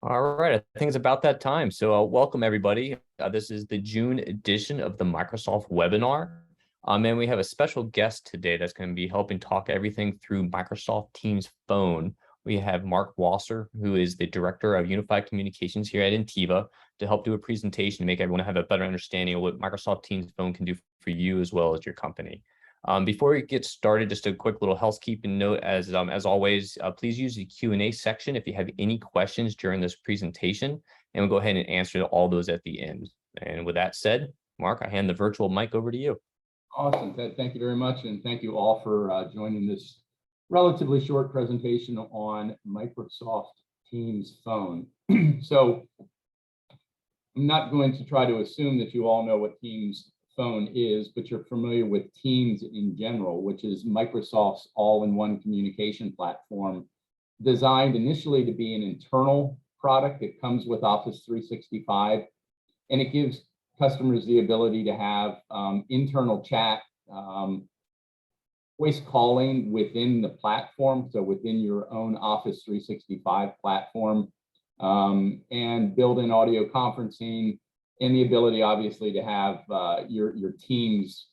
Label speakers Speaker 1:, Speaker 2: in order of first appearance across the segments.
Speaker 1: All right, I think it's about that time. So, welcome everybody. This is the June edition of the Microsoft webinar. And we have a special guest today that's going to be helping talk everything through Microsoft Teams Phone. We have Mark Wasser, who is the Director of Unified Communications here at Ntiva, to help do a presentation to make everyone have a better understanding of what Microsoft Teams Phone can do for you as well as your company. Before we get started, just a quick little housekeeping note. As always, please use the Q&A section if you have any questions during this presentation, and we'll go ahead and answer all those at the end. And with that said, Mark, I hand the virtual mic over to you.
Speaker 2: Awesome. Thank you very much, and thank you all for joining this relatively short presentation on Microsoft Teams Phone. So I'm not going to try to assume that you all know what Teams Phone is, but you're familiar with Teams in general, which is Microsoft's all-in-one communication platform, designed initially to be an internal product. It comes with Office 365, and it gives customers the ability to have internal chat, voice calling within the platform, so within your own Office 365 platform, and built-in audio conferencing, and the ability, obviously, to have your team's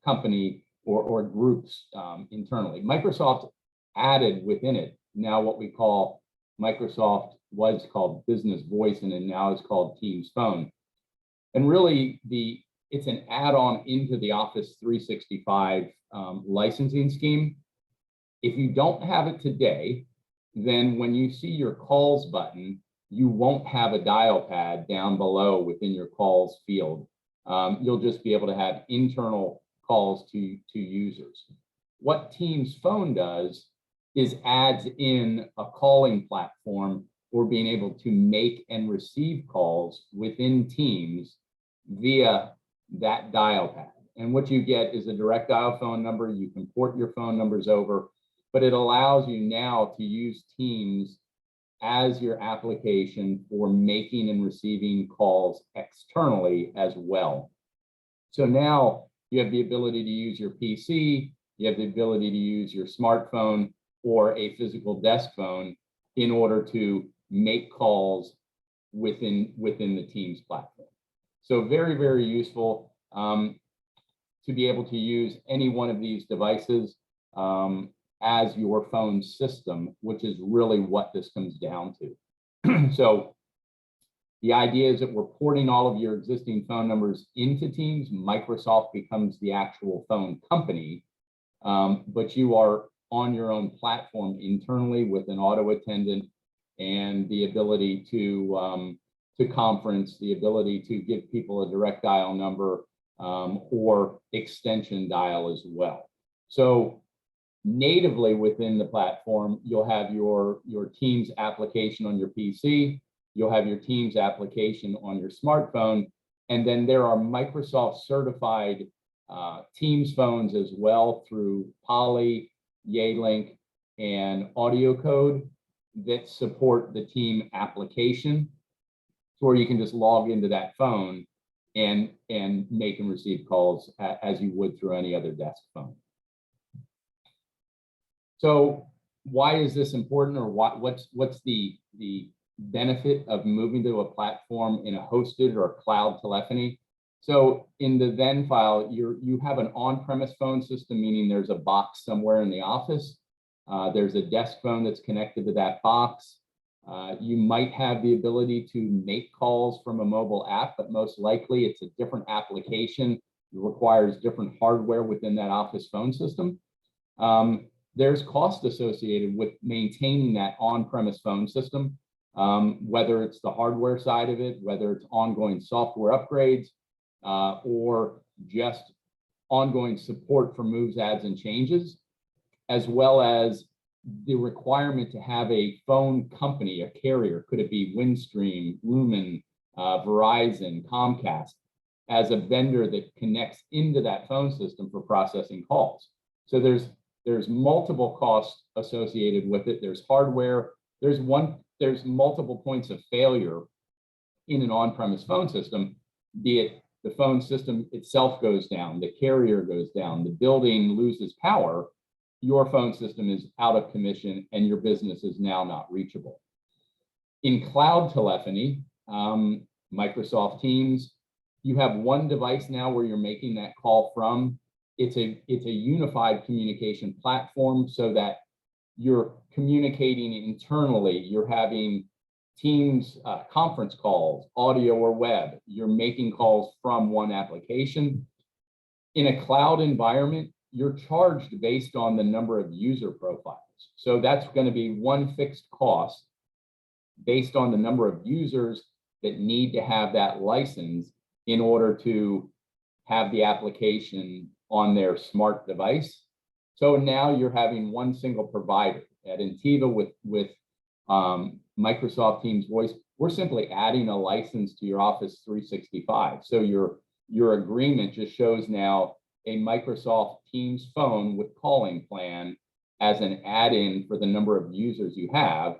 Speaker 2: company or groups internally. Microsoft added within it now what we call Microsoft was called Business Voice, and then now is called Teams Phone. And really, it's an add-on into the Office 365 licensing scheme. If you don't have it today, then when you see your calls button, you won't have a dial pad down below within your calls field. You'll just be able to have internal calls to users. What Teams Phone does is adds in a calling platform for being able to make and receive calls within Teams via that dial pad. And what you get is a direct dial phone number. You can port your phone numbers over, but it allows you now to use Teams as your application for making and receiving calls externally as well. So now you have the ability to use your PC, you have the ability to use your smartphone or a physical desk phone in order to make calls within the Teams platform. So very, very useful to be able to use any one of these devices as your phone system, which is really what this comes down to. So the idea is that we're porting all of your existing phone numbers into Teams. Microsoft becomes the actual phone company, but you are on your own platform internally with an auto attendant and the ability to conference, the ability to give people a direct dial number or extension dial as well. So natively within the platform, you'll have your Teams application on your PC, you'll have your Teams application on your smartphone, and then there are Microsoft certified Teams phones as well through Poly, Yealink, and Audio Code that support the team application, where you can just log into that phone and make and receive calls as you would through any other desk phone. So why is this important, or what's the benefit of moving to a platform in a hosted or cloud telephony? So in the then file, you have an on-premise phone system, meaning there's a box somewhere in the office. There's a desk phone that's connected to that box. You might have the ability to make calls from a mobile app, but most likely it's a different application. It requires different hardware within that office phone system. There's cost associated with maintaining that on-premise phone system, whether it's the hardware side of it, whether it's ongoing software upgrades, or just ongoing support for moves, adds, and changes, as well as the requirement to have a phone company, a carrier, could it be Windstream, Lumen, Verizon, Comcast, as a vendor that connects into that phone system for processing calls. So there's multiple costs associated with it. There's hardware. There's multiple points of failure in an on-premise phone system, be it the phone system itself goes down, the carrier goes down, the building loses power, your phone system is out of commission and your business is now not reachable. In cloud telephony, Microsoft Teams, you have one device now where you're making that call from. It's a unified communication platform so that you're communicating internally. You're having Teams conference calls, audio or web. You're making calls from one application. In a cloud environment, you're charged based on the number of user profiles. So that's going to be one fixed cost based on the number of users that need to have that license in order to have the application on their smart device. So now you're having one single provider. At Ntiva with Microsoft Teams Voice, we're simply adding a license to your Office 365. So your agreement just shows now a Microsoft Teams phone with calling plan as an add-in for the number of users you have.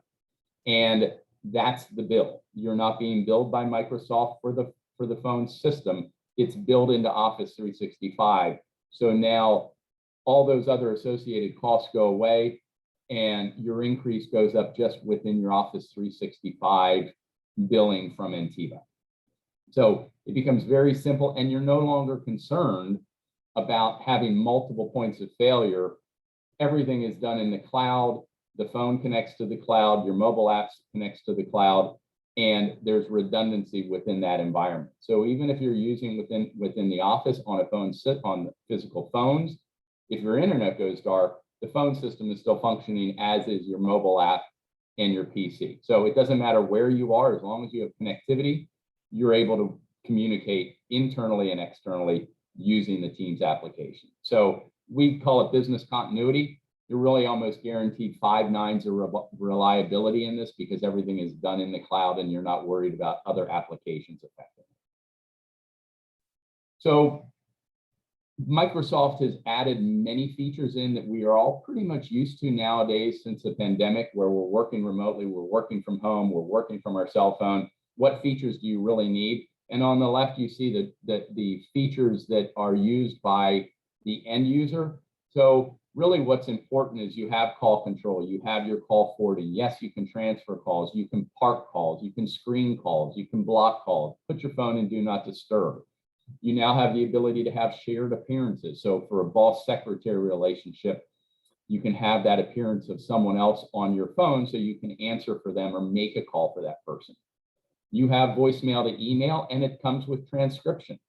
Speaker 2: And that's the bill. You're not being billed by Microsoft for the phone system. It's built into Office 365. So now all those other associated costs go away and your increase goes up just within your Office 365 billing from Ntiva. So it becomes very simple and you're no longer concerned about having multiple points of failure. Everything is done in the cloud. The phone connects to the cloud, your mobile apps connects to the cloud, and there's redundancy within that environment. So even if you're using within the office on a phone sit on the physical phones, if your internet goes dark, the phone system is still functioning as is your mobile app and your PC. So it doesn't matter where you are, as long as you have connectivity, you're able to communicate internally and externally using the Teams application. So we call it business continuity. You're really almost guaranteed 5 nines of reliability in this because everything is done in the cloud and you're not worried about other applications affecting it. So Microsoft has added many features in that we are all pretty much used to nowadays since the pandemic, where we're working remotely, we're working from home, we're working from our cell phone. What features do you really need? And on the left, you see the features that are used by the end user. So really what's important is you have call control, you have your call forwarding. Yes, you can transfer calls, you can park calls, you can screen calls, you can block calls, put your phone in do not disturb. You now have the ability to have shared appearances. So for a boss-secretary relationship, you can have that appearance of someone else on your phone so you can answer for them or make a call for that person. You have voicemail to email, and it comes with transcription.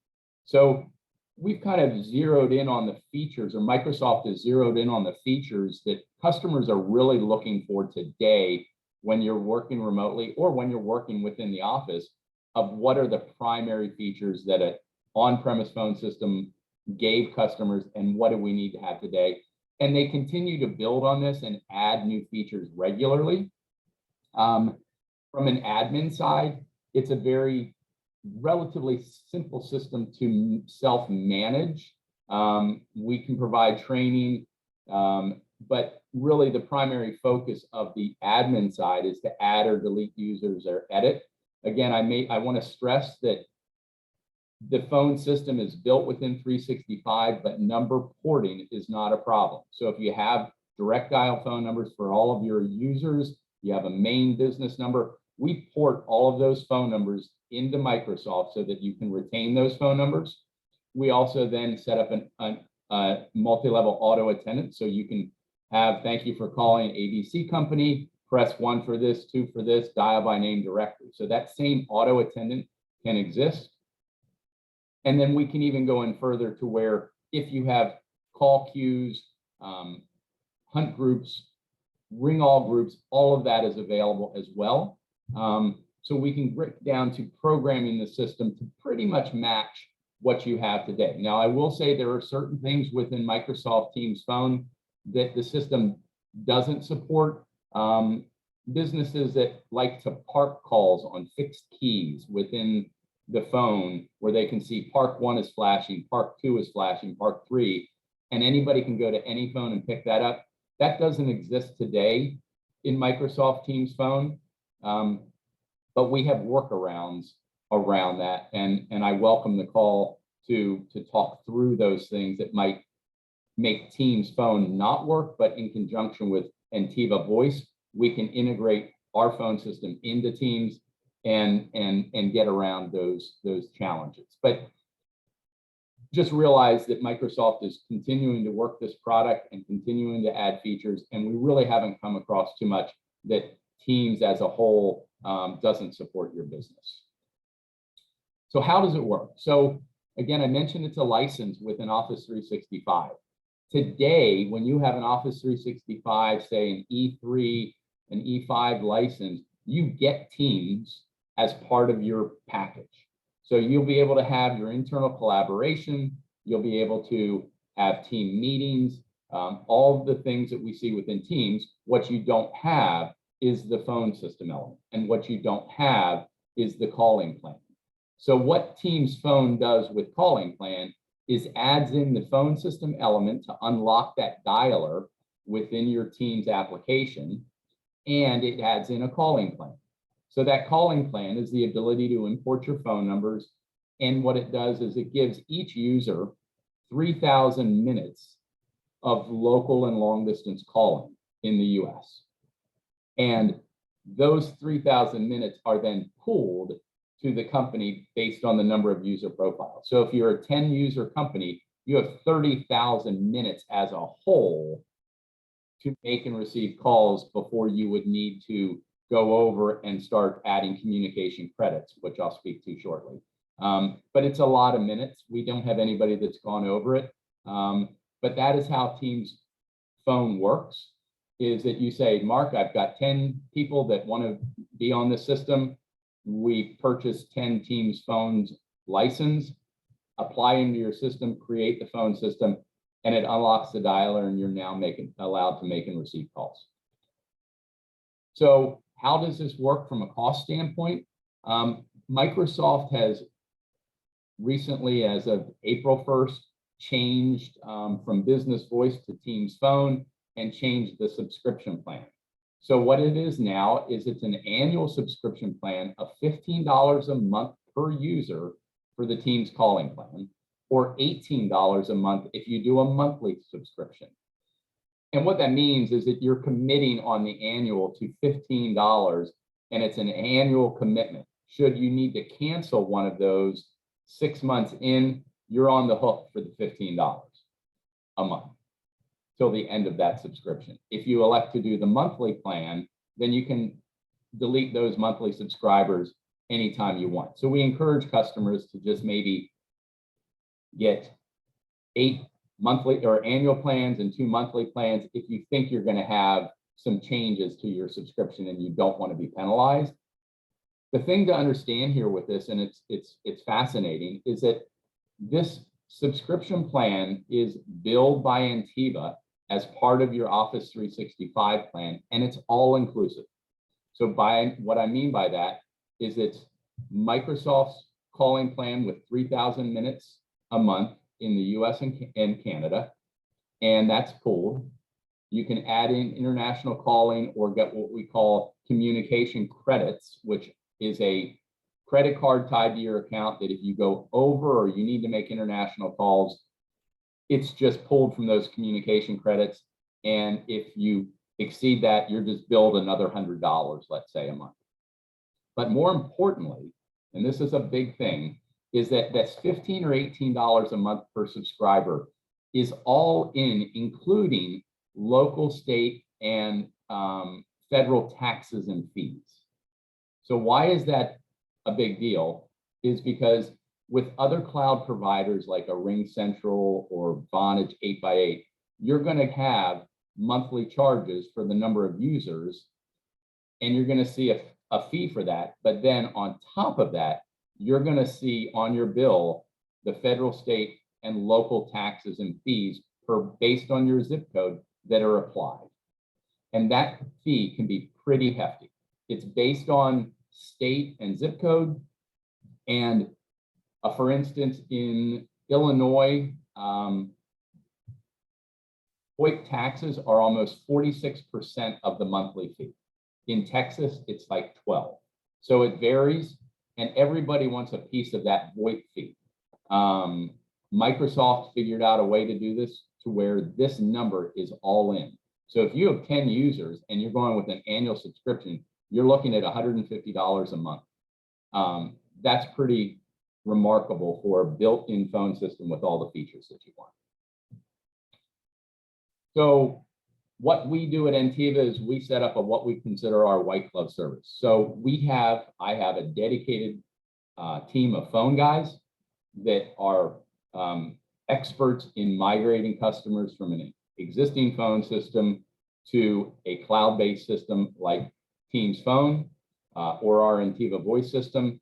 Speaker 2: So we've kind of zeroed in on the features, or Microsoft has zeroed in on the features that customers are really looking for today when you're working remotely or when you're working within the office, of what are the primary features that an on-premise phone system gave customers and what do we need to have today. And they continue to build on this and add new features regularly. From an admin side, it's a very relatively simple system to self-manage. We can provide training, but really the primary focus of the admin side is to add or delete users or edit. Again, I want to stress that the phone system is built within 365, but number porting is not a problem. So if you have direct dial phone numbers for all of your users, you have a main business number, we port all of those phone numbers into Microsoft so that you can retain those phone numbers. We also then set up a multi-level auto attendant, so you can have, thank you for calling ABC company, press 1 for this, 2 for this, dial by name directly. So that same auto attendant can exist. And then we can even go in further to where if you have call queues, hunt groups, ring all groups, all of that is available as well. So we can break down to programming the system to pretty much match what you have today. Now, I will say there are certain things within Microsoft Teams Phone that the system doesn't support. Businesses that like to park calls on fixed keys within the phone, where they can see park 1 is flashing, park 2 is flashing, park 3, and anybody can go to any phone and pick that up. That doesn't exist today in Microsoft Teams Phone. But we have workarounds around that, and I welcome the call to talk through those things that might make Teams Phone not work, but in conjunction with Ntiva Voice, we can integrate our phone system into Teams and get around those challenges. But just realize that Microsoft is continuing to work this product and continuing to add features, and we really haven't come across too much that Teams as a whole doesn't support your business. So how does it work? So again, I mentioned it's a license within Office 365. Today, when you have an Office 365, say an E3, an E5 license, you get Teams as part of your package. So you'll be able to have your internal collaboration, you'll be able to have team meetings, all of the things that we see within Teams. What you don't have is the phone system element, and what you don't have is the calling plan. So what Teams Phone does with calling plan is adds in the phone system element to unlock that dialer within your Teams application, and it adds in a calling plan. So that calling plan is the ability to import your phone numbers, and what it does is it gives each user 3,000 minutes of local and long distance calling in the US. And those 3,000 minutes are then pooled to the company based on the number of user profiles. So if you're a 10 user company, you have 30,000 minutes as a whole to make and receive calls before you would need to go over and start adding communication credits, which I'll speak to shortly. But it's a lot of minutes. We don't have anybody that's gone over it. But that is how Teams Phone works, is that you say, Mark, I've got 10 people that want to be on the system. We purchase 10 Teams Phones license, apply into your system, create the phone system, and it unlocks the dialer, and you're now allowed to make and receive calls. So how does this work from a cost standpoint? Microsoft has recently, as of April 1st, changed from Business Voice to Teams Phone and changed the subscription plan. So what it is now is it's an annual subscription plan of $15 a month per user for the Teams calling plan, or $18 a month if you do a monthly subscription. And what that means is that you're committing on the annual to $15, and it's an annual commitment. Should you need to cancel one of those 6 months in, you're on the hook for the $15 a month till the end of that subscription. If you elect to do the monthly plan, then you can delete those monthly subscribers anytime you want. So we encourage customers to just maybe get 8 monthly or annual plans and 2 monthly plans if you think you're going to have some changes to your subscription and you don't want to be penalized. The thing to understand here with this, and it's fascinating, is that this subscription plan is billed by Ntiva as part of your Office 365 plan, and it's all inclusive. So by what I mean by that is it's Microsoft's calling plan with 3,000 minutes a month in the US and Canada, and that's pooled. You can add in international calling or get what we call communication credits, which is a credit card tied to your account that if you go over or you need to make international calls, it's just pulled from those communication credits. And if you exceed that, you're just billed another $100, let's say, a month. But more importantly, and this is a big thing, is that that's $15 or $18 a month per subscriber is all in, including local, state, and federal taxes and fees. So why is that a big deal? Is because with other cloud providers like a RingCentral or Vonage 8x8, you're going to have monthly charges for the number of users, and you're going to see a fee for that. But then on top of that, you're going to see on your bill the federal, state, and local taxes and fees based on your zip code that are applied. And that fee can be pretty hefty. It's based on state and zip code. And for instance, in Illinois, VoIP taxes are almost 46% of the monthly fee. In Texas, it's like 12. So it varies, and everybody wants a piece of that VoIP fee. Microsoft figured out a way to do this to where this number is all in. So if you have 10 users and you're going with an annual subscription, you're looking at $150 a month. That's pretty remarkable for a built-in phone system with all the features that you want. So what we do at Ntiva is we set up what we consider our white glove service. So I have a dedicated team of phone guys that are experts in migrating customers from an existing phone system to a cloud-based system like Teams Phone or our Ntiva voice system,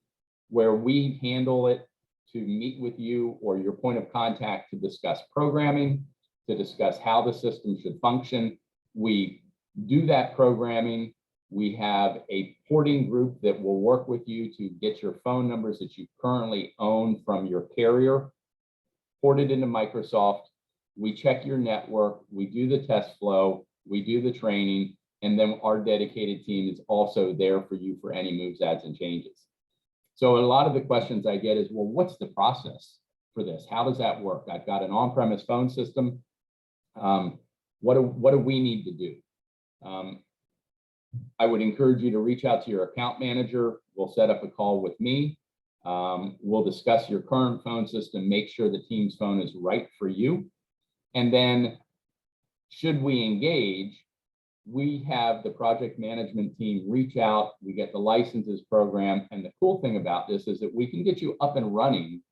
Speaker 2: where we handle it to meet with you or your point of contact to discuss programming, to discuss how the system should function. We do that programming. We have a porting group that will work with you to get your phone numbers that you currently own from your carrier ported into Microsoft. We check your network, we do the test flow, we do the training, and then our dedicated team is also there for you for any moves, adds, and changes. So a lot of the questions I get is, well, what's the process for this? How does that work? I've got an on-premise phone system. What do we need to do? I would encourage you to reach out to your account manager. We'll set up a call with me. We'll discuss your current phone system, make sure the Teams Phone is right for you. And then should we engage, we have the project management team reach out, we get the licenses program. And the cool thing about this is that we can get you up and running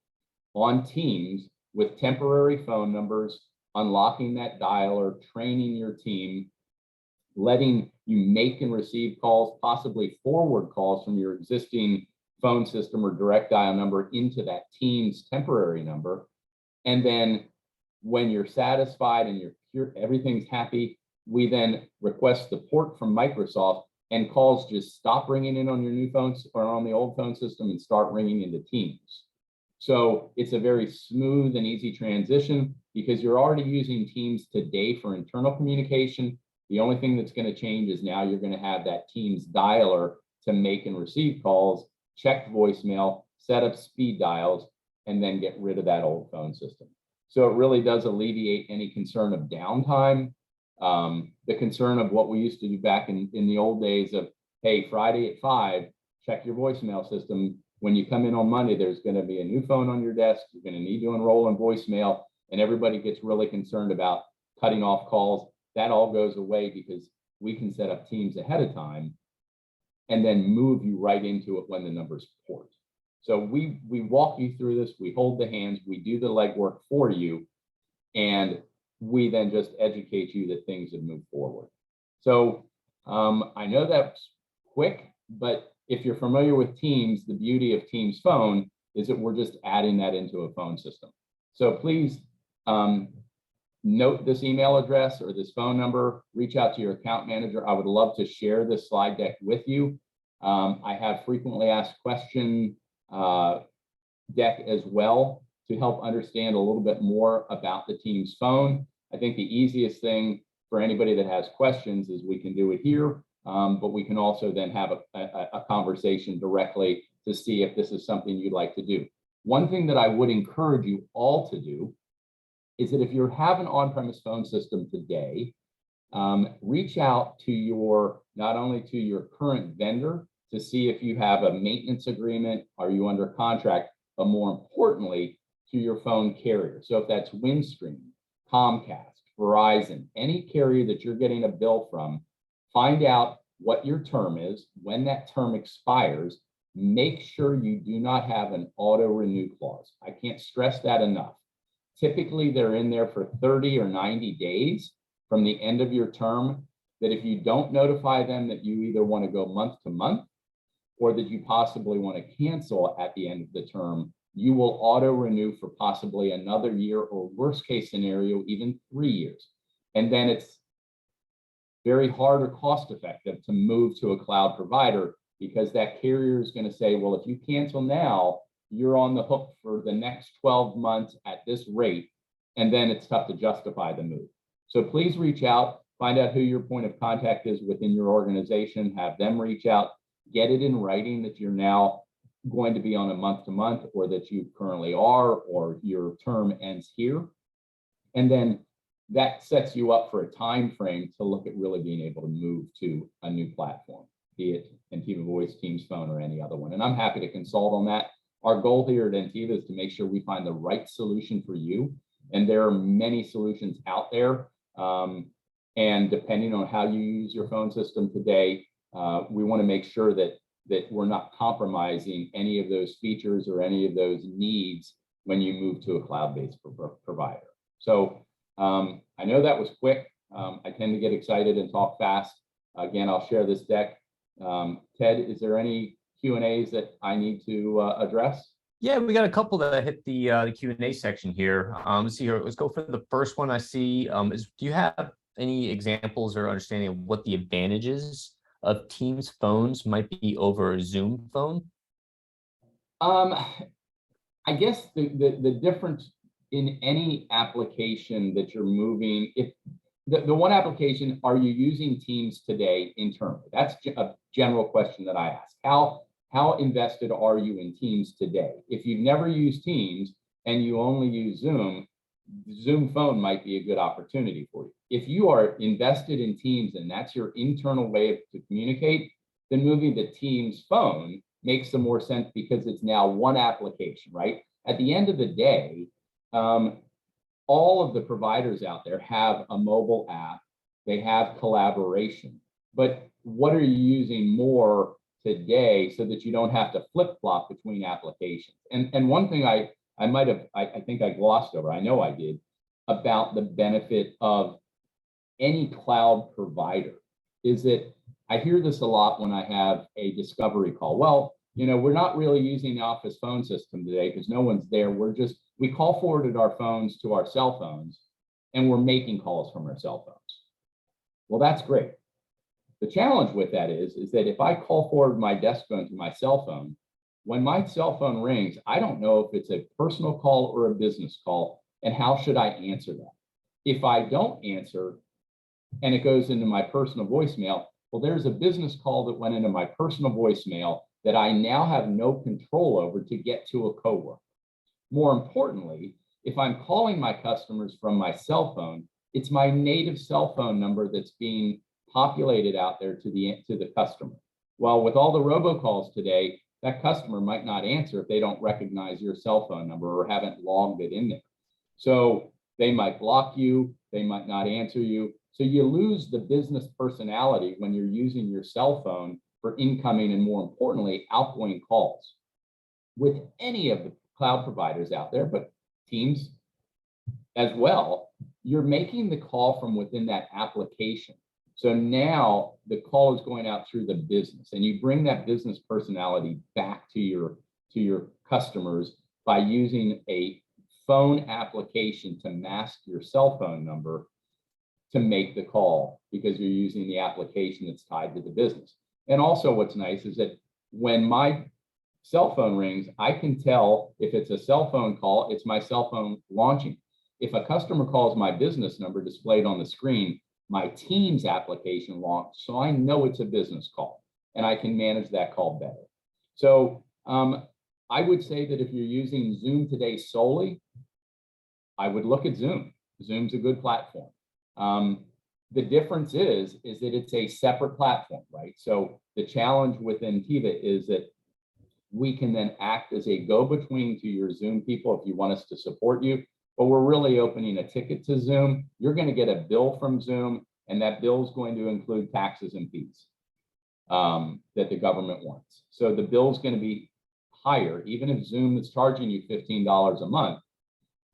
Speaker 2: on Teams with temporary phone numbers, unlocking that dialer, training your team, letting you make and receive calls, possibly forward calls from your existing phone system or direct dial number into that Teams temporary number. And then when you're satisfied and everything's happy, we then request the port from Microsoft, and calls just stop ringing in on your new phones or on the old phone system and start ringing into Teams. So it's a very smooth and easy transition because you're already using Teams today for internal communication. The only thing that's going to change is now you're going to have that Teams dialer to make and receive calls, check voicemail, set up speed dials, and then get rid of that old phone system. So it really does alleviate any concern of downtime. The concern of what we used to do back in the old days of, hey, Friday at 5, check your voicemail system. When you come in on Monday, there's going to be a new phone on your desk. You're going to need to enroll in voicemail, and everybody gets really concerned about cutting off calls. That all goes away because we can set up Teams ahead of time and then move you right into it when the numbers port. So we walk you through this, we hold the hands, we do the legwork for you, and we then just educate you that things have moved forward. So I know that's quick, but if you're familiar with Teams, the beauty of Teams Phone is that we're just adding that into a phone system. So please note this email address or this phone number, reach out to your account manager. I would love to share this slide deck with you. I have frequently asked question deck as well to help understand a little bit more about the Teams Phone. I think the easiest thing for anybody that has questions is we can do it here, but we can also then have a conversation directly to see if this is something you'd like to do. One thing that I would encourage you all to do is that if you have an on-premise phone system today, reach out to not only to your current vendor to see if you have a maintenance agreement, are you under contract, but more importantly, to your phone carrier. So if that's Windstream, Comcast, Verizon, any carrier that you're getting a bill from, find out what your term is, when that term expires. Make sure you do not have an auto renew clause. I can't stress that enough. Typically, they're in there for 30 or 90 days from the end of your term, that if you don't notify them that you either want to go month to month or that you possibly want to cancel at the end of the term, you will auto renew for possibly another year, or worst case scenario, even 3 years. And then it's very hard or cost effective to move to a cloud provider, because that carrier is going to say, well, if you cancel now, you're on the hook for the next 12 months at this rate. And then it's tough to justify the move. So please reach out, find out who your point of contact is within your organization, have them reach out, get it in writing that you're now going to be on a month to month, or that you currently are, or your term ends here. And then that sets you up for a time frame to look at really being able to move to a new platform. be it Ntiva Voice, Teams Phone, or any other one. And I'm happy to consult on that. Our goal here at Ntiva is to make sure we find the right solution for you. And there are many solutions out there. And depending on how you use your phone system today, we want to make sure that we're not compromising any of those features or any of those needs when you move to a cloud-based provider. So I know that was quick. I tend to get excited and talk fast. Again, I'll share this deck. Ted, is there any Q&As that I need to address?
Speaker 1: Yeah, we got a couple that hit the Q&A section here. Let's see here. Let's go for the first one I see. Do you have any examples or understanding of what the advantages of Teams phones might be over a Zoom phone?
Speaker 2: I guess the difference in any application that you're moving, if the one application, are you using Teams today internally? That's a general question that I ask. How invested are you in Teams today? If you've never used Teams and you only use Zoom, Zoom phone might be a good opportunity for you. If you are invested in Teams and that's your internal way to communicate, then moving to Teams phone makes some more sense because it's now one application, right? At the end of the day, all of the providers out there have a mobile app, they have collaboration, but what are you using more today so that you don't have to flip-flop between applications? And one thing I think I glossed over, I know I did, about the benefit of any cloud provider is that I hear this a lot when I have a discovery call. Well, we're not really using the office phone system today because no one's there. We call forwarded our phones to our cell phones and we're making calls from our cell phones. Well, that's great. The challenge with that is that if I call forward my desk phone to my cell phone, when my cell phone rings, I don't know if it's a personal call or a business call, and how should I answer that? If I don't answer and it goes into my personal voicemail, well, there's a business call that went into my personal voicemail that I now have no control over to get to a coworker. More importantly, if I'm calling my customers from my cell phone, it's my native cell phone number that's being populated out there to the customer. Well, with all the robocalls today, that customer might not answer if they don't recognize your cell phone number or haven't logged it in there. So they might block you, they might not answer you. So you lose the business personality when you're using your cell phone for incoming and, more importantly, outgoing calls. With any of the cloud providers out there, but Teams as well, you're making the call from within that application. So now the call is going out through the business, and you bring that business personality back to your customers by using a phone application to mask your cell phone number to make the call, because you're using the application that's tied to the business. And also what's nice is that when my cell phone rings, I can tell if it's a cell phone call, it's my cell phone launching. If a customer calls my business number displayed on the screen, my Teams application launched, so I know it's a business call and I can manage that call better. So I would say that if you're using Zoom today solely, I would look at Zoom. Zoom's a good platform. The difference is that it's a separate platform, right? So the challenge within Ntiva is that we can then act as a go-between to your Zoom people if you want us to support you, but we're really opening a ticket to Zoom. You're going to get a bill from Zoom, and that bill is going to include taxes and fees that the government wants. So the bill is going to be higher, even if Zoom is charging you $15 a month.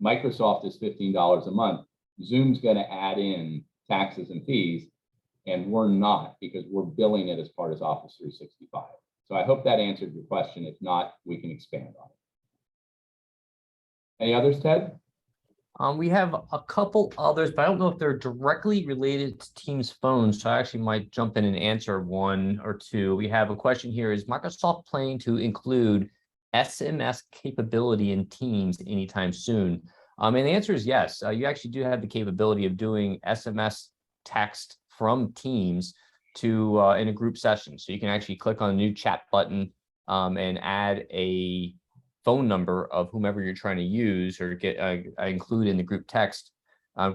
Speaker 2: Microsoft is $15 a month. Zoom's going to add in taxes and fees, and we're not, because we're billing it as part of Office 365. So I hope that answered your question. If not, we can expand on it. Any others, Ted?
Speaker 1: We have a couple others, but I don't know if they're directly related to Teams phones, so I actually might jump in and answer one or two. We have a question here. Is Microsoft planning to include SMS capability in Teams anytime soon? And the answer is yes. You actually do have the capability of doing SMS text from Teams to in a group session. So you can actually click on a new chat button and add a phone number of whomever you're trying to use or get include in the group text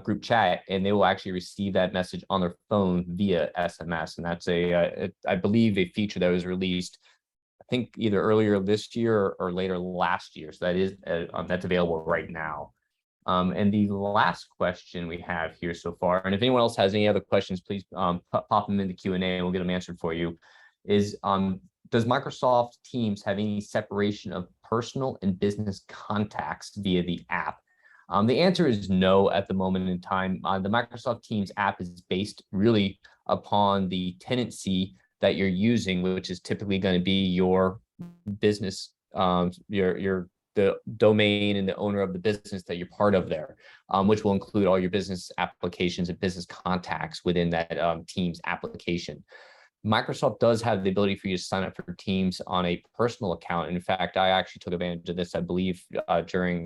Speaker 1: group chat, and they will actually receive that message on their phone via SMS. And that's I believe, a feature that was released, I think, either earlier this year or later last year. So that is that's available right now. And the last question we have here so far, and if anyone else has any other questions, please pop them in the Q&A and we'll get them answered for you, is does Microsoft Teams have any separation of personal and business contacts via the app? The answer is no at the moment in time. The Microsoft Teams app is based really upon the tenancy that you're using, which is typically going to be your business, the domain and the owner of the business that you're part of there, which will include all your business applications and business contacts within that Teams application. Microsoft does have the ability for you to sign up for Teams on a personal account. In fact, I actually took advantage of this, I believe, during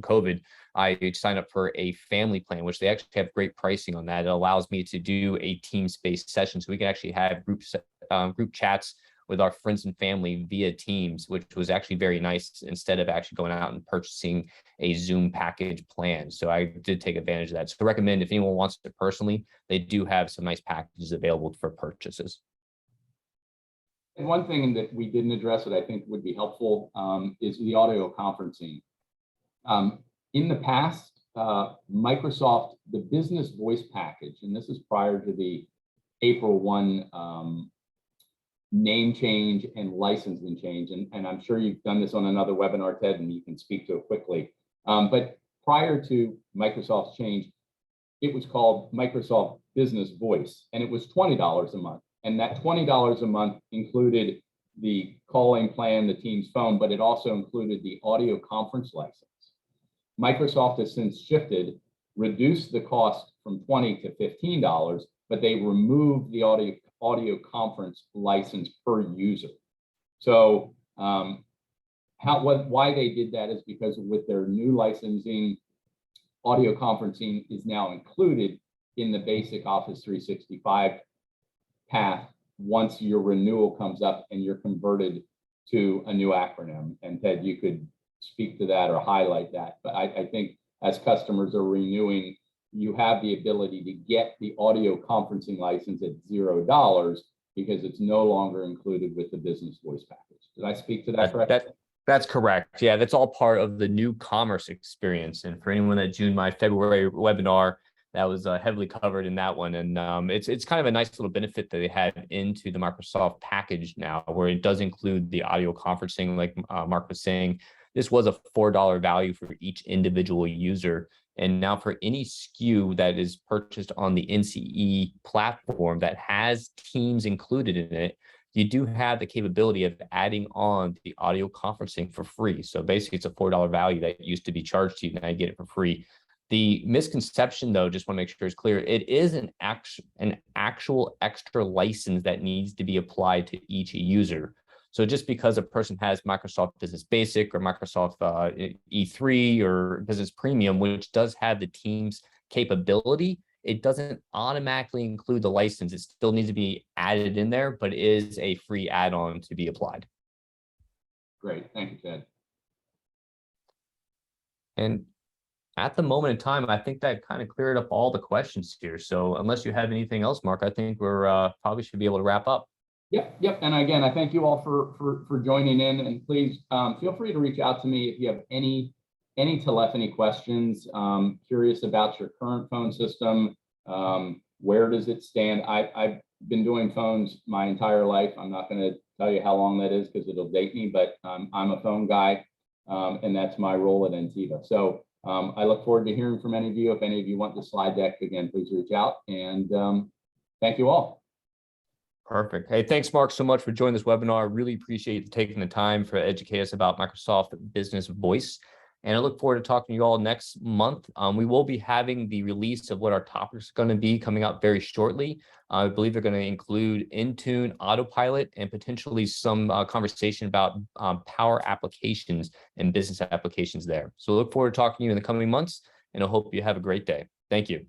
Speaker 1: COVID. I signed up for a family plan, which they actually have great pricing on that. It allows me to do a Teams-based session, so we can actually have group chats with our friends and family via Teams, which was actually very nice, instead of actually going out and purchasing a Zoom package plan. So I did take advantage of that. So I recommend, if anyone wants to personally, they do have some nice packages available for purchases.
Speaker 2: And one thing that we didn't address that I think would be helpful is the audio conferencing. In the past, Microsoft, the business voice package, and this is prior to the April 1 name change and licensing change, and I'm sure you've done this on another webinar, Ted, and you can speak to it quickly. But prior to Microsoft's change, it was called Microsoft Business Voice, and it was $20 a month. And that $20 a month included the calling plan, the Teams phone, but it also included the audio conference license. Microsoft has since shifted, reduced the cost from $20 to $15, but they removed the audio conference license per user. So why they did that is because with their new licensing, audio conferencing is now included in the basic Office 365 path once your renewal comes up and you're converted to a new acronym. And Ted, you could speak to that or highlight that. But I think as customers are renewing, you have the ability to get the audio conferencing license at $0 because it's no longer included with the business voice package. Did I speak to that correctly?
Speaker 1: That's correct. Yeah, that's all part of the new commerce experience. And for anyone that tuned my February webinar, that was heavily covered in that one. And it's kind of a nice little benefit that they had into the Microsoft package now, where it does include the audio conferencing, like Mark was saying. This was a $4 value for each individual user. And now for any SKU that is purchased on the NCE platform that has Teams included in it, you do have the capability of adding on the audio conferencing for free. So basically, it's a $4 value that used to be charged to you. Now you get it for free. The misconception, though, just want to make sure it's clear, it is an actual extra license that needs to be applied to each user. So just because a person has Microsoft Business Basic or Microsoft E3 or Business Premium, which does have the Teams capability, it doesn't automatically include the license. It still needs to be added in there, but it is a free add-on to be applied.
Speaker 2: Great. Thank you, Ted.
Speaker 1: And at the moment in time, I think that kind of cleared up all the questions here. So unless you have anything else, Mark, I think we're probably should be able to wrap up.
Speaker 2: Yep. And again, I thank you all for joining in, and please feel free to reach out to me if you have any telephony questions, curious about your current phone system, where does it stand? I've been doing phones my entire life. I'm not going to tell you how long that is because it'll date me, but I'm a phone guy, and that's my role at Ntiva. So I look forward to hearing from any of you. If any of you want the slide deck, again, please reach out, and thank you all.
Speaker 1: Perfect. Hey, thanks, Mark, so much for joining this webinar. Really appreciate you taking the time to educate us about Microsoft Business Voice. And I look forward to talking to you all next month. We will be having the release of what our topics are going to be coming out very shortly. I believe they're going to include Intune, Autopilot, and potentially some conversation about Power Applications and business applications there. So look forward to talking to you in the coming months, and I hope you have a great day. Thank you.